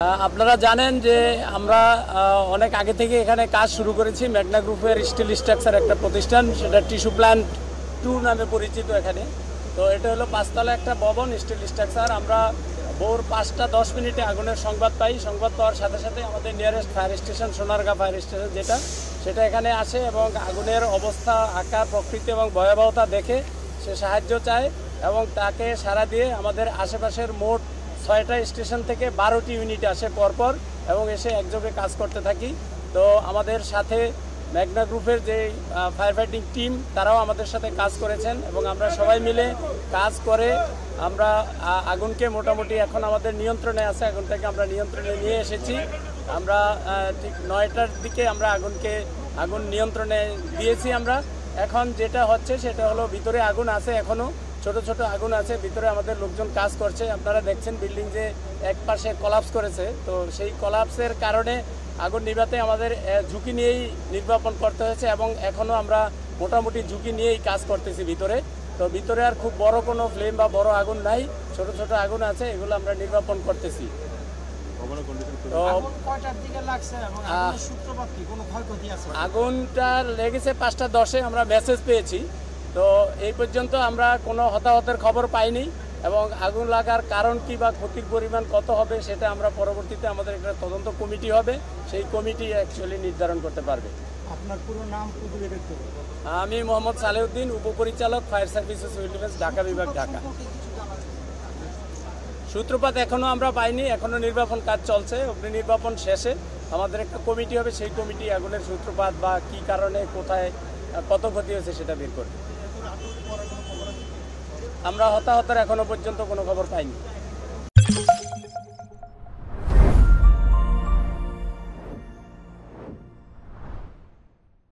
আপনারা জানেন যে আমরা অনেক আগে থেকে এখানে কাজ শুরু করেছি। মেঘনা গ্রুপের স্টিল স্ট্রাকচার একটা প্রতিষ্ঠান, সেটা টিস্যু প্ল্যান্ট 2 নামে পরিচিত এখানে। তো এটা হলো 5 তলা একটা ভবন স্টিল স্ট্রাকচার। আমরা ভোর 5টা 10 মিনিটে আগুনের সংবাদ পাই। সংবাদ পাওয়ার সাথে সাথে আমাদের nearest fire station Sonargaon fire station সেটা এখানে আসে এবং আগুনের অবস্থা, আকার, প্রকৃতি এবং ভয়াবহতা দেখে সে সাহায্য চায় এবং তাকে সাড়া দিয়ে আমাদের আশেপাশের মোট 6টা স্টেশন থেকে 12টি ইউনিট আসে পরপর এবং এসে একযোগে কাজ করতে থাকি। তো আমাদের সাথে মেঘনা গ্রুপের যে ফায়ার ফাইটিং টিম, তারাও আমাদের সাথে কাজ করেছেন এবং আমরা সবাই মিলে কাজ করে আমরা আগুনকে মোটামুটি এখন আমাদের নিয়ন্ত্রণে আছে। আগুনটাকে আমরা নিয়ন্ত্রণে নিয়ে এসেছি। আমরা ঠিক 9টার দিকে আমরা আগুন নিয়ন্ত্রণে দিয়েছি। আমরা এখন যেটা হচ্ছে সেটা হলো ভিতরে আগুন আছে, এখনও ছোট ছোট আগুন আছে ভিতরে। আমাদের লোকজন কাজ করছে। আপনারা দেখছেন বিল্ডিং যে এক পাশে কলাপস করেছে, তো সেই কলাপসের কারণে আগুন নিভাতে আমাদের ঝুঁকি নিয়েই নির্বাপন করতে হয়েছে এবং এখনও আমরা মোটামুটি ঝুঁকি নিয়েই কাজ করতেছি ভিতরে। তো ভিতরে আর খুব বড় কোনো ফ্লেম বা বড় আগুন নাই, ছোট ছোট আগুন আছে, এগুলো আমরা নির্বাপন করতেছি। আগুনটা লেগেছে 5টা 10-এ, আমরা মেসেজ পেয়েছি। তো এই পর্যন্ত আমরা কোনো হতাহতের খবর পাইনি এবং আগুন লাগার কারণ কি বা ক্ষতির পরিমাণ কত হবে সেটা আমরা পরবর্তীতে আমাদের একটা তদন্ত কমিটি হবে, সেই কমিটি অ্যাকচুয়ালি নির্ধারণ করতে পারবে। আপনার পুরো নাম? আমি মোহাম্মদ সালেউদ্দিন, উপপরিচালক ফায়ার সার্ভিস ও সিভিল ডিফেন্স, ঢাকা বিভাগ, ঢাকা। সূত্রপাত এখনও আমরা পাইনি, এখনও নির্বাপন কাজ চলছে। অগ্নি নির্বাপন শেষে আমাদের একটা কমিটি হবে, সেই কমিটি আগুনের সূত্রপাত বা কী কারণে কোথায় কত ক্ষতি হয়েছে সেটা বের করবে। আমরা হতাহতের এখনো পর্যন্ত কোনো খবর পাইনি।